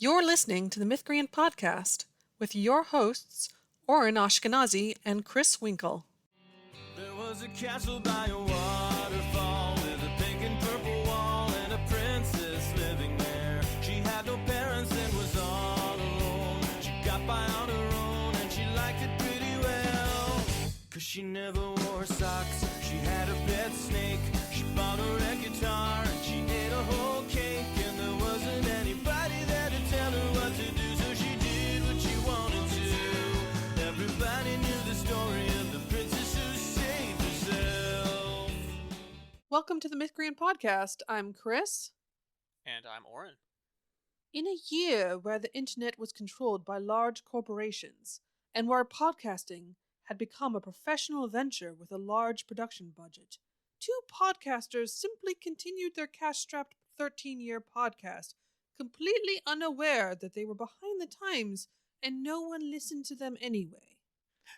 You're listening to the Mythcreants Podcast with your hosts, Oren Ashkenazi and Chris Winkle. There was a castle by a waterfall with a pink and purple wall and a princess living there. She had no parents and was all alone. She got by on her own and she liked it pretty well. 'Cause she never wore socks. She had a pet snake. She bought a red guitar and she ate a whole cake. And there wasn't anybody there to tell her what to do, so she did what she wanted to. Everybody knew the story of the princess who saved herself. Welcome to the Mythcreants Podcast. I'm Chris. And I'm Oren. In a year where the internet was controlled by large corporations and where podcasting had become a professional venture with a large production budget, two podcasters simply continued their cash-strapped 13-year podcast, completely unaware that they were behind the times and no one listened to them anyway.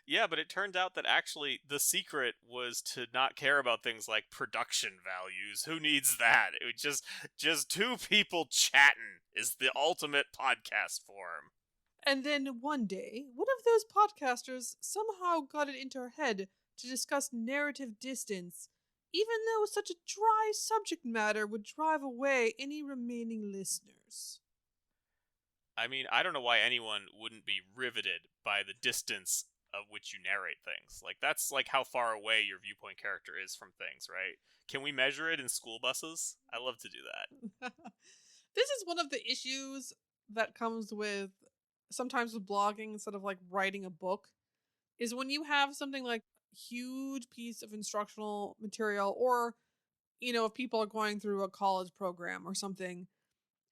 Yeah, but it turned out that actually the secret was to not care about things like production values. Who needs that? It was just two people chatting is the ultimate podcast form. And then one day, one of those podcasters somehow got it into her head to discuss narrative distance, even though such a dry subject matter would drive away any remaining listeners. I mean, I don't know why anyone wouldn't be riveted by the distance of which you narrate things. Like, that's like how far away your viewpoint character is from things, right? Can we measure it in school buses? I love to do that. This is one of the issues that comes with sometimes with blogging instead of like writing a book, is when you have something like a huge piece of instructional material, or if people are going through a college program or something,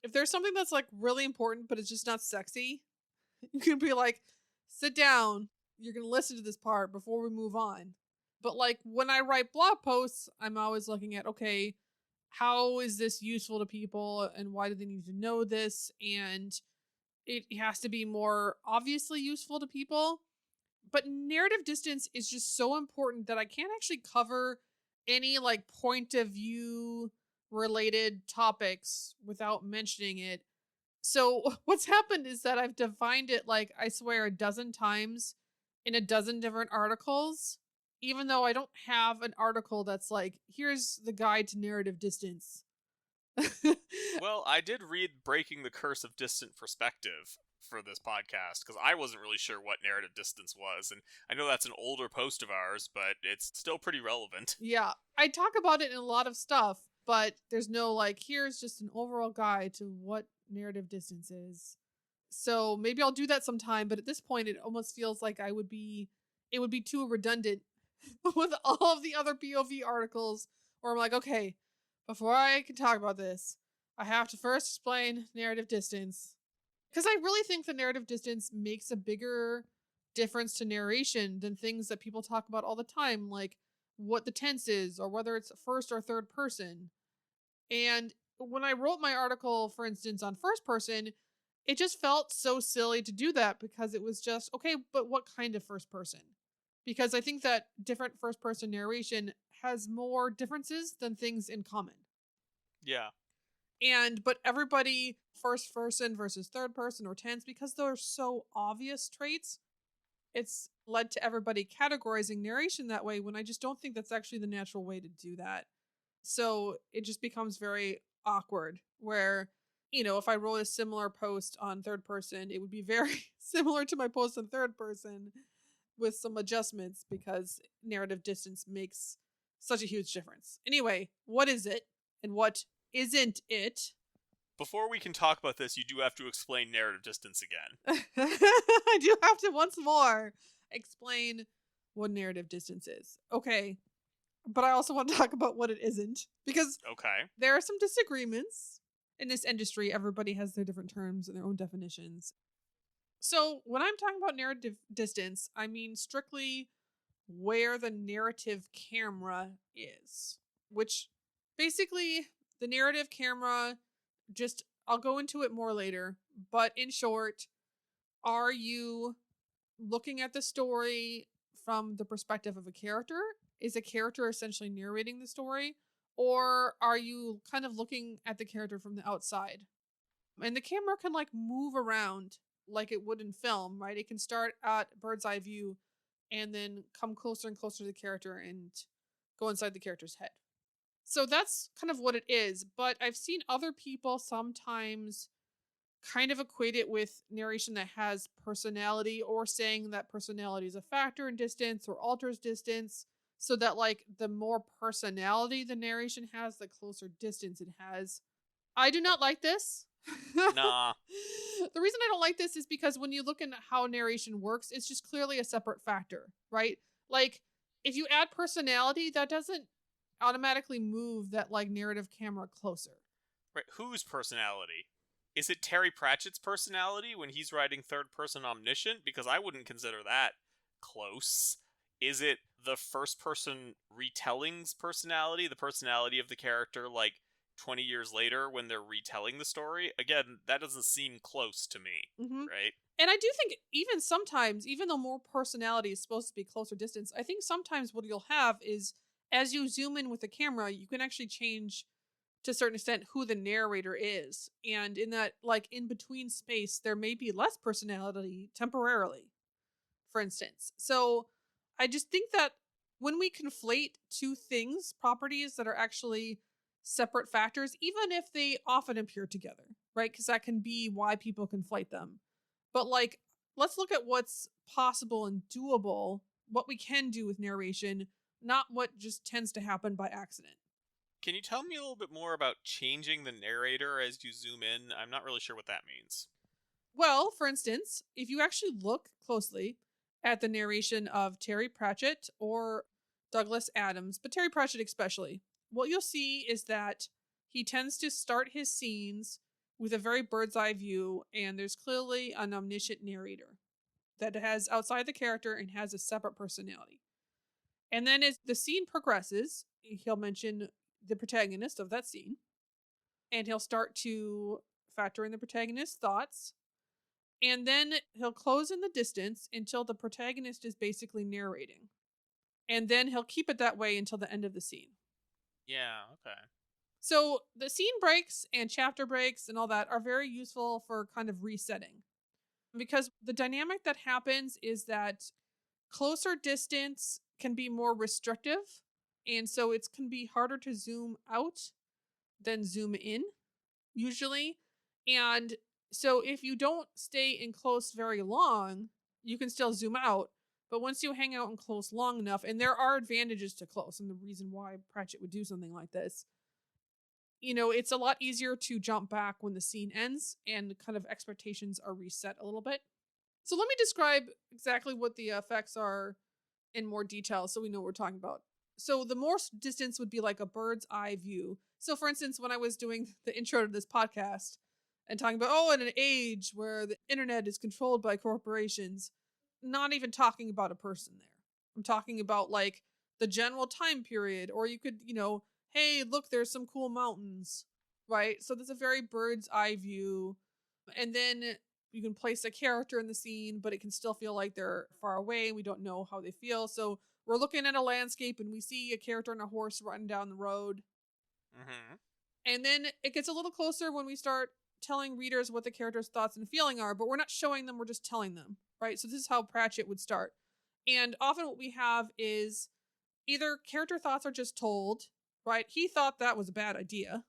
if there's something that's like really important but it's just not sexy, you can be like, sit down, you're gonna listen to this part before we move on. But like when I write blog posts, I'm always looking at, okay, how is this useful to people and why do they need to know this? And it has to be more obviously useful to people. But narrative distance is just so important that I can't actually cover any like point of view related topics without mentioning it. So what's happened is that I've defined it, like, I swear, a dozen times in a dozen different articles, even though I don't have an article that's like, here's the guide to narrative distance. Well, I did read Breaking the Curse of Distant Perspective for this podcast, because I wasn't really sure what narrative distance was, and I know that's an older post of ours, but it's still pretty relevant. Yeah, I talk about it in a lot of stuff, but there's no like, here's just an overall guide to what narrative distance is. So maybe I'll do that sometime, but at this point it almost feels like it would be too redundant with all of the other POV articles, where I'm like, okay, before I can talk about this, I have to first explain narrative distance. Because I really think the narrative distance makes a bigger difference to narration than things that people talk about all the time, like what the tense is, or whether it's first or third person. And when I wrote my article, for instance, on first person, it just felt so silly to do that, because it was just, okay, but what kind of first person? Because I think that different first person narration has more differences than things in common. Yeah. But everybody first person versus third person or tense, because they're so obvious traits, it's led to everybody categorizing narration that way, when I just don't think that's actually the natural way to do that. So it just becomes very awkward, where, if I wrote a similar post on third person, it would be very similar to my post on third person with some adjustments, because narrative distance makes such a huge difference. Anyway, what is it and what isn't it? Before we can talk about this, you do have to explain narrative distance again. I do have to once more explain what narrative distance is. Okay. But I also want to talk about what it isn't, because Okay. there are some disagreements in this industry. Everybody has their different terms and their own definitions. So when I'm talking about narrative distance, I mean strictly where the narrative camera is, which basically the narrative camera, just, I'll go into it more later, but in short, are you looking at the story from the perspective of a character? Is a character essentially narrating the story? Or are you kind of looking at the character from the outside? And the camera can like move around like it would in film, right? It can start at bird's eye view and then come closer and closer to the character and go inside the character's head. So that's kind of what it is. But I've seen other people sometimes kind of equate it with narration that has personality, or saying that personality is a factor in distance or alters distance, so that like the more personality the narration has, the closer distance it has. I do not like this. Nah. The reason I don't like this is because when you look at how narration works, it's just clearly a separate factor, right? Like, if you add personality, that doesn't automatically move that like narrative camera closer. Right, whose personality? Is it Terry Pratchett's personality when he's writing third-person omniscient? Because I wouldn't consider that close. Is it the first-person retelling's personality? The personality of the character, like, 20 years later when they're retelling the story? Again, that doesn't seem close to me, right? And I do think even sometimes, even though more personality is supposed to be closer distance, I think sometimes what you'll have is, as you zoom in with the camera, you can actually change to a certain extent who the narrator is. And in that like in between space, there may be less personality temporarily, for instance. So I just think that when we conflate two things, properties that are actually separate factors, even if they often appear together, right? Because that can be why people conflate them. But like, let's look at what's possible and doable, what we can do with narration, not what just tends to happen by accident. Can you tell me a little bit more about changing the narrator as you zoom in? I'm not really sure what that means. Well, for instance, if you actually look closely at the narration of Terry Pratchett or Douglas Adams, but Terry Pratchett especially, what you'll see is that he tends to start his scenes with a very bird's eye view, and there's clearly an omniscient narrator that has outside the character and has a separate personality. And then as the scene progresses, he'll mention the protagonist of that scene, and he'll start to factor in the protagonist's thoughts, and then he'll close in the distance until the protagonist is basically narrating, and then he'll keep it that way until the end of the scene. Yeah, okay. So the scene breaks and chapter breaks and all that are very useful for kind of resetting, because the dynamic that happens is that closer distance can be more restrictive, and so it can be harder to zoom out than zoom in, usually. And so if you don't stay in close very long, you can still zoom out. But once you hang out in close long enough, and there are advantages to close, and the reason why Pratchett would do something like this, you know, it's a lot easier to jump back when the scene ends and kind of expectations are reset a little bit. So let me describe exactly what the effects are in more detail so we know what we're talking about. So the more distance would be like a bird's eye view. So for instance, when I was doing the intro to this podcast and talking about, in an age where the internet is controlled by corporations, not even talking about a person there. I'm talking about like the general time period, or you could, hey, look, there's some cool mountains, right? So there's a very bird's eye view. And then you can place a character in the scene, but it can still feel like they're far away. We don't know how they feel. So we're looking at a landscape and we see a character on a horse running down the road. Mm-hmm. And then it gets a little closer when we start telling readers what the character's thoughts and feeling are, but we're not showing them, we're just telling them, right? So this is how Pratchett would start. And often what we have is either character thoughts are just told, right? He thought that was a bad idea.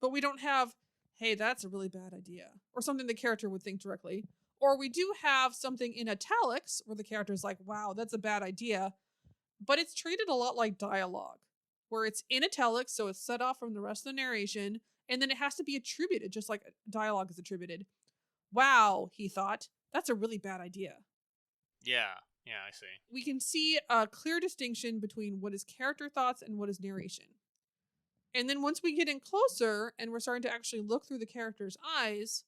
But we don't have, hey, that's a really bad idea, or something the character would think directly. Or we do have something in italics where the character's like, wow, that's a bad idea. But it's treated a lot like dialogue, where it's in italics, so it's set off from the rest of the narration, and then it has to be attributed, just like dialogue is attributed. Wow, he thought, that's a really bad idea. Yeah, I see. We can see a clear distinction between what is character thoughts and what is narration. And then once we get in closer and we're starting to actually look through the character's eyes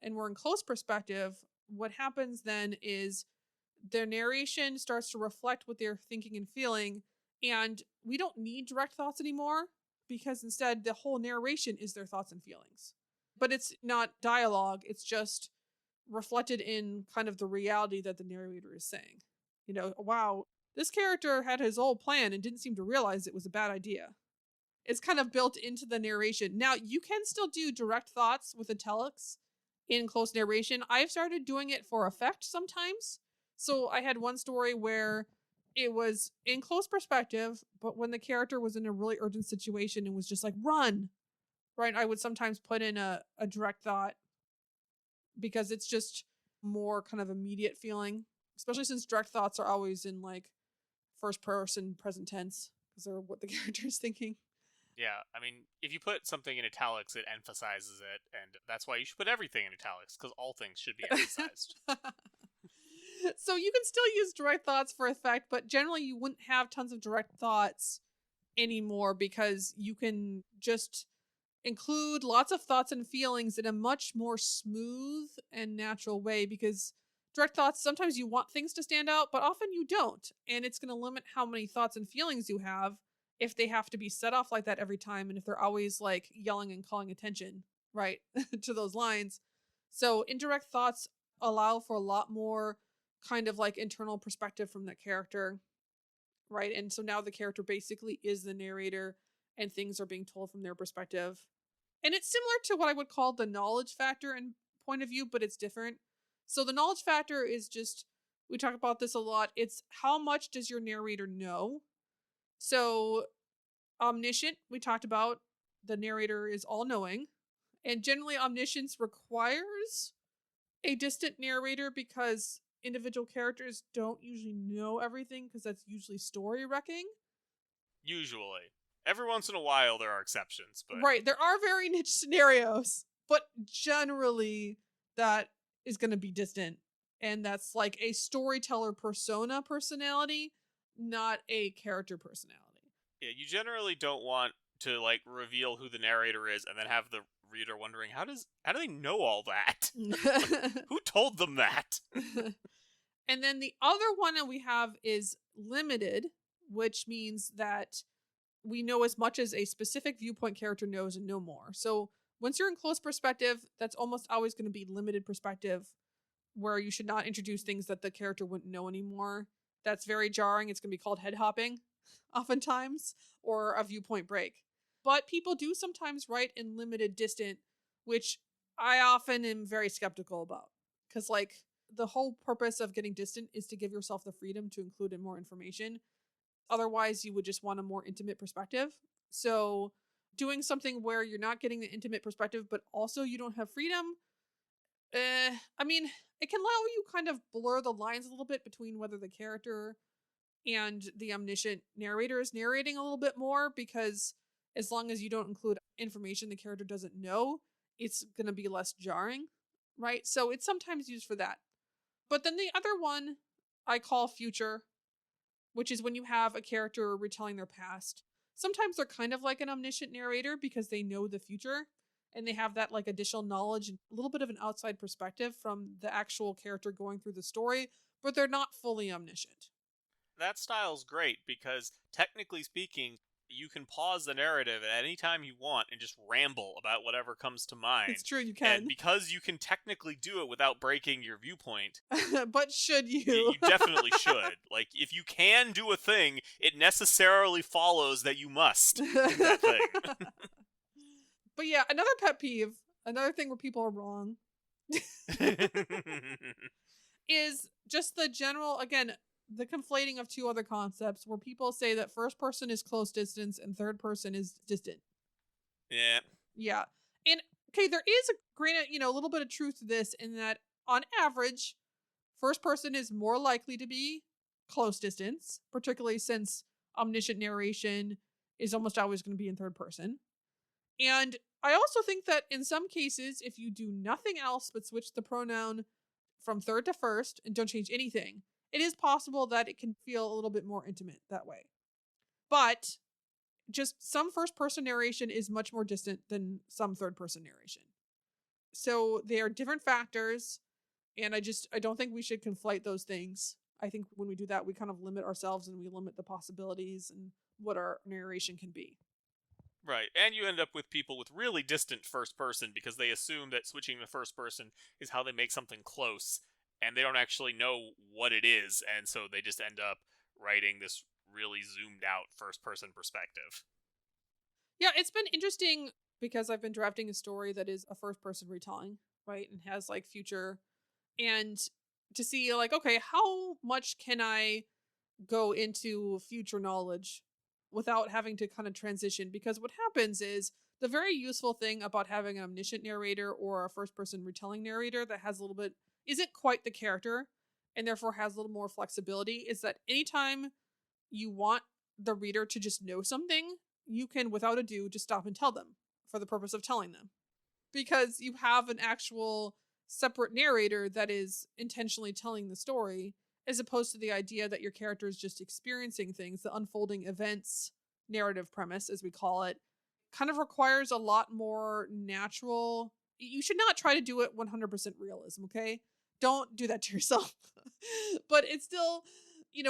and we're in close perspective, what happens then is their narration starts to reflect what they're thinking and feeling. And we don't need direct thoughts anymore, because instead the whole narration is their thoughts and feelings. But it's not dialogue. It's just reflected in kind of the reality that the narrator is saying. Wow, this character had his whole plan and didn't seem to realize it was a bad idea. It's kind of built into the narration. Now, you can still do direct thoughts with italics in close narration. I've started doing it for effect sometimes. So I had one story where it was in close perspective, but when the character was in a really urgent situation and was just like, run, right? I would sometimes put in a direct thought because it's just more kind of immediate feeling, especially since direct thoughts are always in like first person present tense because they're what the character is thinking. Yeah, I mean, if you put something in italics, it emphasizes it, and that's why you should put everything in italics, because all things should be emphasized. So you can still use direct thoughts for effect, but generally you wouldn't have tons of direct thoughts anymore because you can just include lots of thoughts and feelings in a much more smooth and natural way, because direct thoughts, sometimes you want things to stand out, but often you don't. And it's going to limit how many thoughts and feelings you have if they have to be set off like that every time, and if they're always like yelling and calling attention, right, to those lines. So indirect thoughts allow for a lot more kind of like internal perspective from that character, right? And so now the character basically is the narrator and things are being told from their perspective. And it's similar to what I would call the knowledge factor and point of view, but it's different. So the knowledge factor is just, we talk about this a lot, it's how much does your narrator know? So omniscient, we talked about, the narrator is all-knowing. And generally omniscience requires a distant narrator because individual characters don't usually know everything because that's usually story wrecking. Usually. Every once in a while there are exceptions, but... Right, there are very niche scenarios, but generally that is going to be distant. And that's like a storyteller personality, not a character personality. Yeah, you generally don't want to like reveal who the narrator is and then have the reader wondering, how do they know all that? Who told them that? And then the other one that we have is limited, which means that we know as much as a specific viewpoint character knows and no more. So once you're in close perspective, that's almost always going to be limited perspective, where you should not introduce things that the character wouldn't know anymore. That's very jarring. It's going to be called head hopping oftentimes, or a viewpoint break. But people do sometimes write in limited distant, which I often am very skeptical about. Because like the whole purpose of getting distant is to give yourself the freedom to include in more information. Otherwise, you would just want a more intimate perspective. So doing something where you're not getting the intimate perspective, but also you don't have freedom, I mean, it can allow you kind of blur the lines a little bit between whether the character and the omniscient narrator is narrating a little bit more, because as long as you don't include information the character doesn't know, it's going to be less jarring, right? So it's sometimes used for that. But then the other one I call future, which is when you have a character retelling their past. Sometimes they're kind of like an omniscient narrator because they know the future and they have that like additional knowledge and a little bit of an outside perspective from the actual character going through the story, but they're not fully omniscient. That style's great because, technically speaking, you can pause the narrative at any time you want and just ramble about whatever comes to mind. It's true, you can. And because you can technically do it without breaking your viewpoint... But should you? You definitely should. Like, if you can do a thing, it necessarily follows that you must do that thing. But yeah, another pet peeve, another thing where people are wrong, is just the general, again, the conflating of two other concepts where people say that first person is close distance and third person is distant. Yeah. Yeah. And okay, there is a little bit of truth to this in that on average, first person is more likely to be close distance, particularly since omniscient narration is almost always going to be in third person. And I also think that in some cases, if you do nothing else but switch the pronoun from third to first and don't change anything, it is possible that it can feel a little bit more intimate that way. But just some first-person narration is much more distant than some third-person narration. So they are different factors, and I don't think we should conflate those things. I think when we do that, we kind of limit ourselves and we limit the possibilities and what our narration can be. Right, and you end up with people with really distant first person because they assume that switching to first person is how they make something close, and they don't actually know what it is, and so they just end up writing this really zoomed out first person perspective. Yeah, it's been interesting because I've been drafting a story that is a first person retelling, right? And has like future, and to see like, okay, how much can I go into future knowledge without having to kind of transition? Because what happens is the very useful thing about having an omniscient narrator or a first person retelling narrator that has a little bit, isn't quite the character and therefore has a little more flexibility, is that anytime you want the reader to just know something, you can without ado just stop and tell them for the purpose of telling them, because you have an actual separate narrator that is intentionally telling the story, as opposed to the idea that your character is just experiencing things. The unfolding events narrative premise, as we call it, kind of requires a lot more natural. You should not try to do it 100% realism, okay? Don't do that to yourself. But it's still,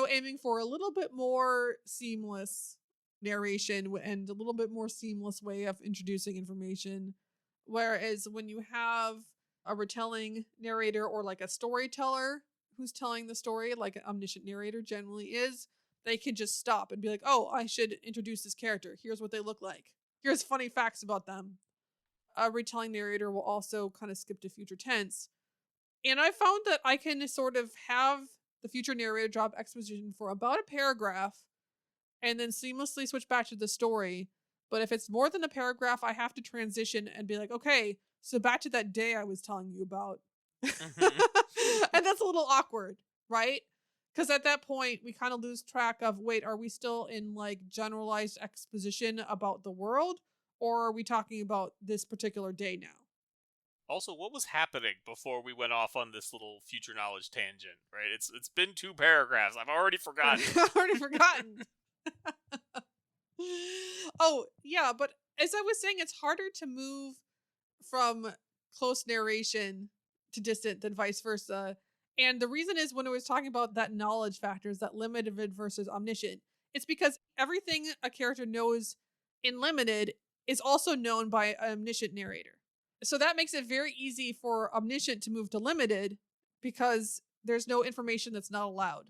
aiming for a little bit more seamless narration and a little bit more seamless way of introducing information. Whereas when you have a retelling narrator or like a storyteller who's telling the story, like an omniscient narrator generally is, they can just stop and be like, oh, I should introduce this character. Here's what they look like. Here's funny facts about them. A retelling narrator will also kind of skip to future tense. And I found that I can sort of have the future narrator drop exposition for about a paragraph and then seamlessly switch back to the story. But if it's more than a paragraph, I have to transition and be like, okay, so back to that day I was telling you about. And that's a little awkward, right? Because at that point, we kind of lose track of, wait, are we still in like generalized exposition about the world? Or are we talking about this particular day now? Also, what was happening before we went off on this little future knowledge tangent, right? It's been 2 paragraphs. I've already forgotten. I've already forgotten. Oh, yeah, but as I was saying, it's harder to move from close narration to distant than vice versa. And the reason is, when I was talking about that knowledge factors, that limited versus omniscient, it's because everything a character knows in limited is also known by an omniscient narrator. So that makes it very easy for omniscient to move to limited because there's no information that's not allowed.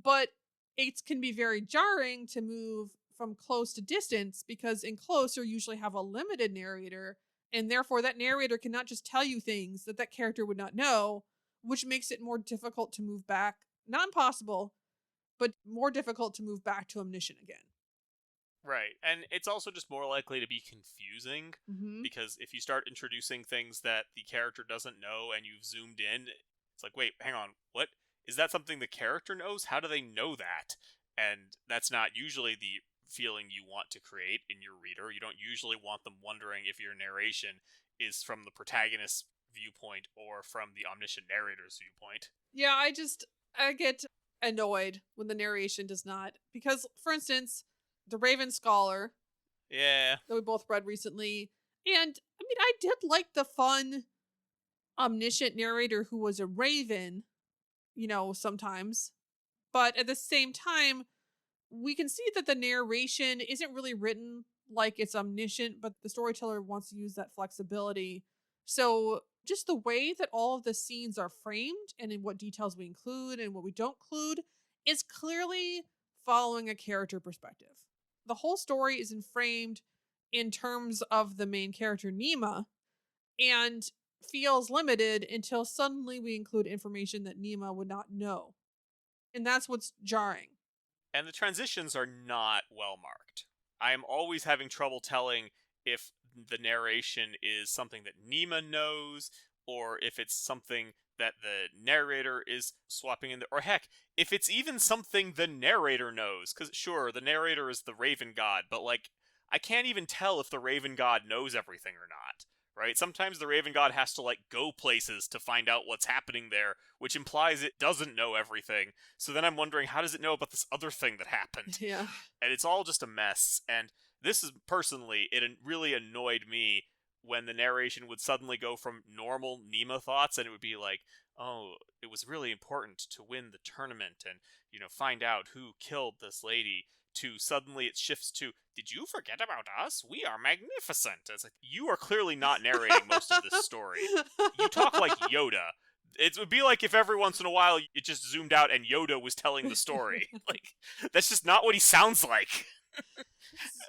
But it can be very jarring to move from close to distance, because in close you usually have a limited narrator, and therefore that narrator cannot just tell you things that that character would not know, which makes it more difficult to move back. Not impossible, but more difficult to move back to omniscient again. Right, and it's also just more likely to be confusing, because if you start introducing things that the character doesn't know and you've zoomed in, it's like, wait, hang on, what? Is that something the character knows? How do they know that? And that's not usually the feeling you want to create in your reader. You don't usually want them wondering if your narration is from the protagonist's viewpoint or from the omniscient narrator's viewpoint. Yeah, I get annoyed when the narration does not. Because, for instance, The Raven Scholar, yeah, that we both read recently, and I mean, I did like the fun omniscient narrator who was a raven, sometimes. But at the same time, we can see that the narration isn't really written like it's omniscient, but the storyteller wants to use that flexibility. So just the way that all of the scenes are framed and in what details we include and what we don't include is clearly following a character perspective. The whole story is framed in terms of the main character, Nima, and feels limited until suddenly we include information that Nima would not know. And that's what's jarring. And the transitions are not well marked. I am always having trouble telling if the narration is something that Nima knows, or if it's something that the narrator is swapping in there, or heck, if it's even something the narrator knows. Because sure, the narrator is the Raven God, but like, I can't even tell if the Raven God knows everything or not, right? Sometimes the Raven God has to like go places to find out what's happening there, which implies it doesn't know everything. So then I'm wondering, how does it know about this other thing that happened? Yeah. And it's all just a mess. And this is, personally, it really annoyed me when the narration would suddenly go from normal Nima thoughts, and it would be like, oh, it was really important to win the tournament and, find out who killed this lady, to suddenly it shifts to, did you forget about us? We are magnificent. It's like, you are clearly not narrating most of this story. You talk like Yoda. It would be like if every once in a while it just zoomed out and Yoda was telling the story. Like, that's just not what he sounds like.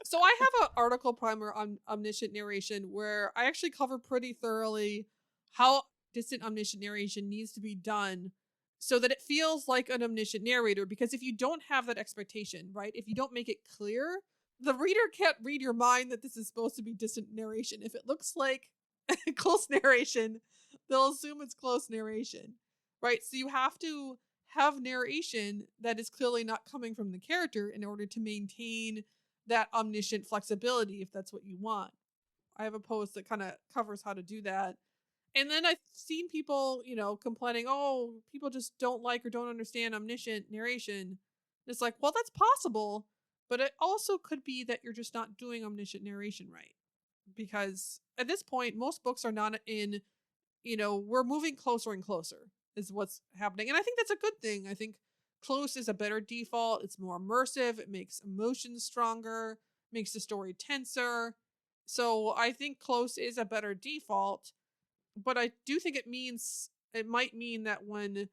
So I have an article primer on omniscient narration where I actually cover pretty thoroughly how distant omniscient narration needs to be done so that it feels like an omniscient narrator. Because if you don't have that expectation, right, if you don't make it clear, the reader can't read your mind that this is supposed to be distant narration. If it looks like close narration, they'll assume it's close narration, right? So you have to have narration that is clearly not coming from the character in order to maintain that omniscient flexibility if that's what you want. I have a post that kind of covers how to do that. And then I've seen people, complaining, oh, people just don't like or don't understand omniscient narration. It's like, well, that's possible, but it also could be that you're just not doing omniscient narration right. Because at this point, most books are not in, we're moving closer and closer is what's happening. And I think that's a good thing. I think close is a better default. It's more immersive. It makes emotions stronger, makes the story tenser. So I think close is a better default. But I do think it might mean that when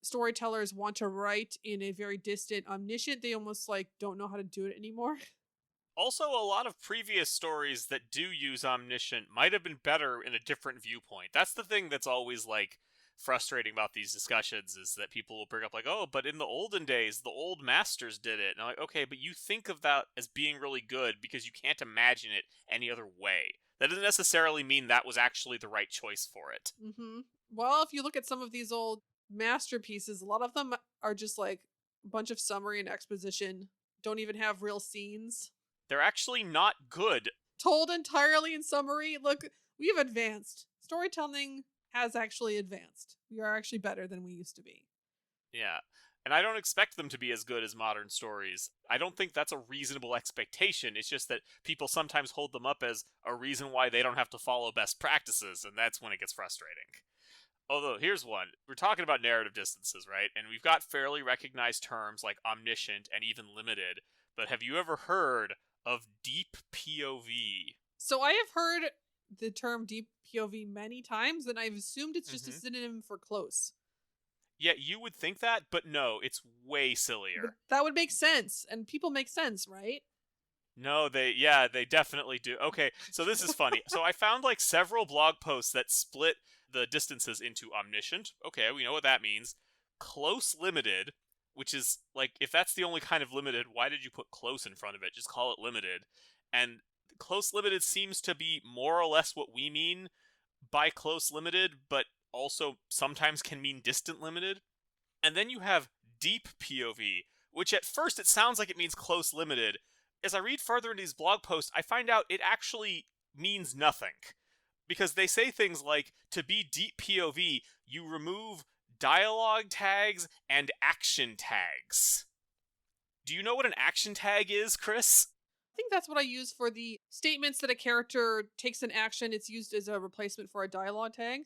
storytellers want to write in a very distant omniscient, they almost don't know how to do it anymore. Also, a lot of previous stories that do use omniscient might have been better in a different viewpoint. That's the thing that's always frustrating about these discussions, is that people will bring up oh, but in the olden days, the old masters did it. And I'm like, okay, but you think of that as being really good because you can't imagine it any other way. That doesn't necessarily mean that was actually the right choice for it. Mm-hmm. Well, if you look at some of these old masterpieces, a lot of them are just a bunch of summary and exposition, don't even have real scenes. They're actually not good. Told entirely in summary. Look, we have advanced. Storytelling has actually advanced. We are actually better than we used to be. Yeah. And I don't expect them to be as good as modern stories. I don't think that's a reasonable expectation. It's just that people sometimes hold them up as a reason why they don't have to follow best practices, and that's when it gets frustrating. Although, here's one. We're talking about narrative distances, right? And we've got fairly recognized terms like omniscient and even limited, but have you ever heard of deep POV? So I have heard the term deep POV many times, and I've assumed it's just a synonym for close. Yeah, you would think that, but no, it's way sillier. But that would make sense, and people make sense, right? No, they definitely do. Okay, so this is funny. So I found several blog posts that split the distances into omniscient. Okay, we know what that means. Close limited, which is if that's the only kind of limited, why did you put close in front of it? Just call it limited. And close limited seems to be more or less what we mean by close limited, but also sometimes can mean distant limited. And then you have deep POV, which at first it sounds like it means close limited. As I read further into these blog posts, I find out it actually means nothing. Because they say things like, to be deep POV, you remove dialogue tags and action tags. Do you know what an action tag is, Chris? I think that's what I use for the statements that a character takes an action. It's used as a replacement for a dialogue tag.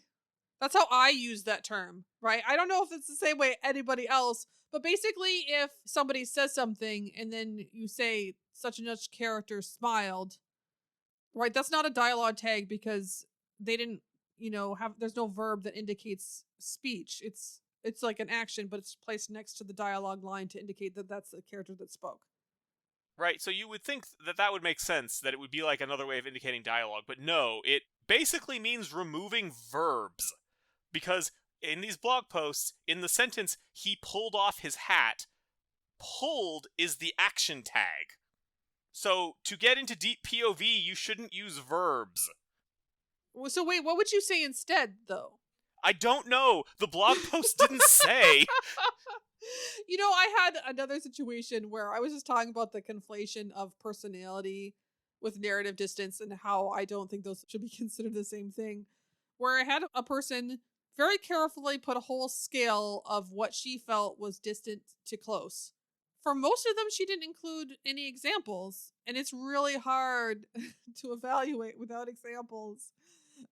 That's how I use that term, right? I don't know if it's the same way anybody else, but basically if somebody says something and then you say such and such character smiled, right? That's not a dialogue tag because they didn't, there's no verb that indicates speech. It's like an action, but it's placed next to the dialogue line to indicate that that's the character that spoke. Right, so you would think that would make sense, that it would be another way of indicating dialogue, but no, it basically means removing verbs. Because in these blog posts, in the sentence, he pulled off his hat, pulled is the action tag. So to get into deep POV, you shouldn't use verbs. So wait, what would you say instead, though? I don't know. The blog post didn't say. I had another situation where I was just talking about the conflation of personality with narrative distance and how I don't think those should be considered the same thing. Where I had a person very carefully put a whole scale of what she felt was distant to close. For most of them, she didn't include any examples, and it's really hard to evaluate without examples,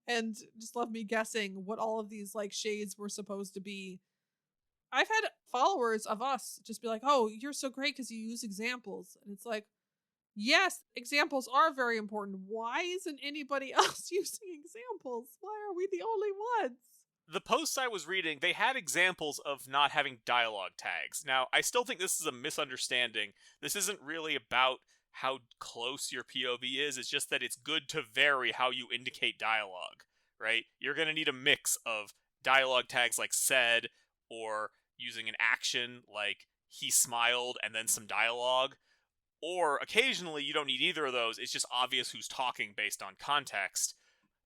and just left me guessing what all of these shades were supposed to be. I've had followers of us just be like, oh, you're so great because you use examples. And it's yes, examples are very important. Why isn't anybody else using examples? Why are we the only ones? The posts I was reading, they had examples of not having dialogue tags. Now, I still think this is a misunderstanding. This isn't really about how close your POV is. It's just that it's good to vary how you indicate dialogue, right? You're going to need a mix of dialogue tags like said, or using an action like he smiled and then some dialogue. Or occasionally you don't need either of those. It's just obvious who's talking based on context.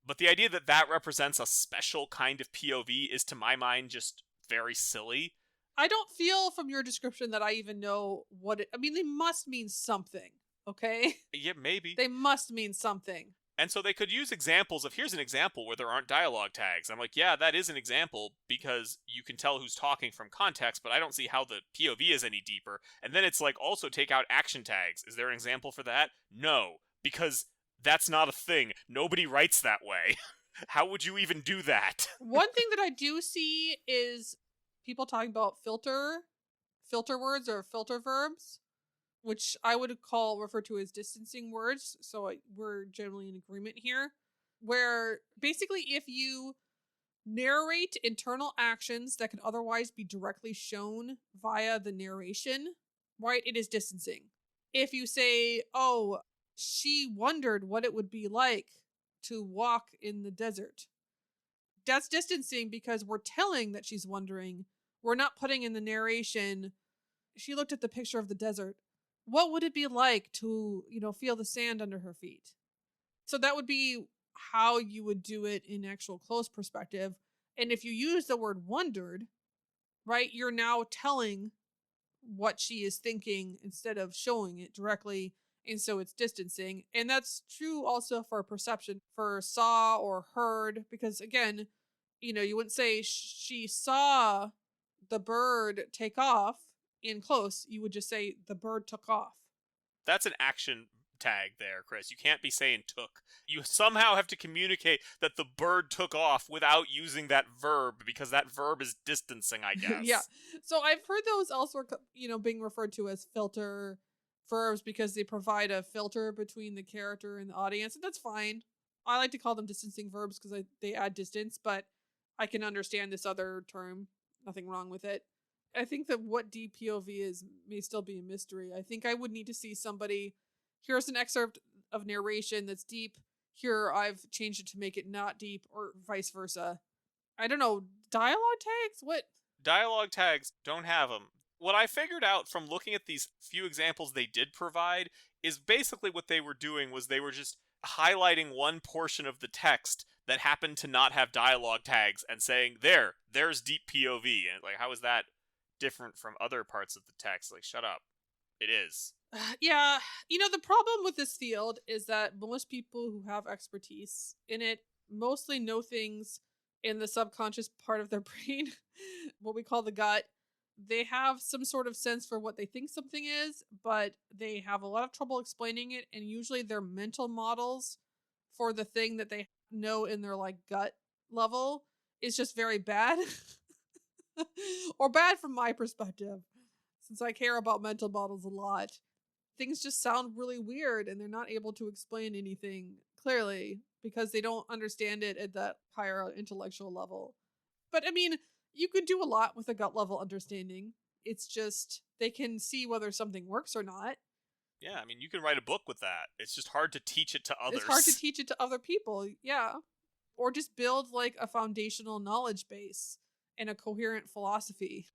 But the idea that that represents a special kind of POV is, to my mind, just very silly. I don't feel from your description that I even know what it... I mean, they must mean something, okay? Yeah, maybe. They must mean something. And so they could use examples of, here's an example where there aren't dialogue tags. I'm like, yeah, that is an example because you can tell who's talking from context, but I don't see how the POV is any deeper. And then it's like, also take out action tags. Is there an example for that? No, because that's not a thing. Nobody writes that way. How would you even do that? One thing that I do see is people talking about filter words or filter verbs, which I would refer to as distancing words. So we're generally in agreement here, where basically if you narrate internal actions that could otherwise be directly shown via the narration, right, it is distancing. If you say, oh, she wondered what it would be like to walk in the desert, that's distancing because we're telling that she's wondering. We're not putting in the narration, she looked at the picture of the desert. What would it be like to, feel the sand under her feet? So that would be how you would do it in actual close perspective. And if you use the word wondered, right, you're now telling what she is thinking instead of showing it directly. And so it's distancing. And that's true also for perception, for saw or heard, because again, you wouldn't say she saw the bird take off in close. You would just say the bird took off. That's an action tag there, Chris. You can't be saying took. You somehow have to communicate that the bird took off without using that verb, because that verb is distancing, I guess. Yeah. So I've heard those elsewhere, being referred to as filter verbs because they provide a filter between the character and the audience, and that's fine. I like to call them distancing verbs because they add distance, but I can understand this other term. Nothing wrong with it. I think that what deep POV is may still be a mystery. I think I would need to see somebody, here's an excerpt of narration that's deep, here I've changed it to make it not deep, or vice versa. I don't know, dialogue tags? What? Dialogue tags don't have them. What I figured out from looking at these few examples they did provide is basically what they were doing was they were just highlighting one portion of the text that happened to not have dialogue tags and saying, there's deep POV. And like, how is that different from other parts of the text? Like, shut up. It is. Yeah. The problem with this field is that most people who have expertise in it mostly know things in the subconscious part of their brain, what we call the gut. They have some sort of sense for what they think something is, but they have a lot of trouble explaining it, and usually their mental models for the thing that they know in their gut level is just very bad. Or bad from my perspective, since I care about mental models a lot. Things just sound really weird and they're not able to explain anything clearly because they don't understand it at that higher intellectual level. But I mean, you could do a lot with a gut level understanding. It's just they can see whether something works or not. Yeah, I mean, you can write a book with that. It's just hard to teach it to others. It's hard to teach it to other people, yeah. Or just build a foundational knowledge base and a coherent philosophy.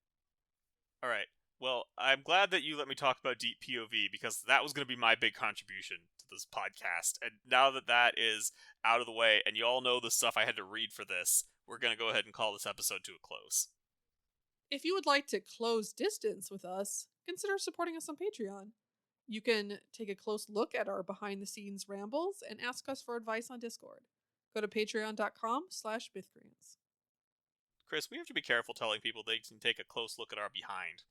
All right. Well, I'm glad that you let me talk about deep POV, because that was going to be my big contribution to this podcast. And now that that is out of the way, and you all know the stuff I had to read for this, we're going to go ahead and call this episode to a close. If you would like to close distance with us, consider supporting us on Patreon. You can take a close look at our behind-the-scenes rambles and ask us for advice on Discord. Go to patreon.com/Mythcreants. Chris, we have to be careful telling people they can take a close look at our behind.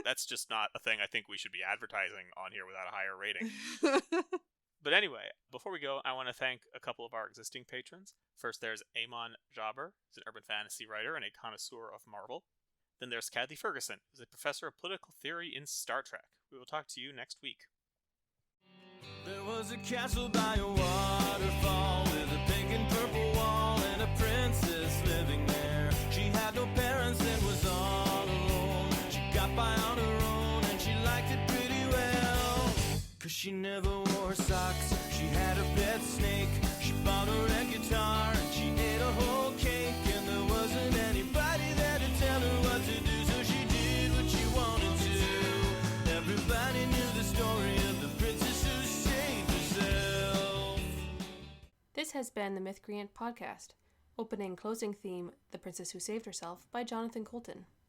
That's just not a thing I think we should be advertising on here without a higher rating. But anyway, before we go, I want to thank a couple of our existing patrons. First, there's Amon Jobber, who's an urban fantasy writer and a connoisseur of Marvel. Then there's Kathy Ferguson, who's a professor of political theory in Star Trek. We will talk to you next week. There was a castle by a waterfall with a pink and purple wall and a princess living there. She had no parents and was all alone. She got by on her own and she liked it pretty well, 'cause she She never wore socks, she had a pet snake. She bought a red guitar and she ate a whole cake. And there wasn't anybody there to tell her what to do, so she did what she wanted to. Everybody knew the story of the princess who saved herself. This has been the Mythcreant Podcast. Opening and closing theme, The Princess Who Saved Herself, by Jonathan Colton.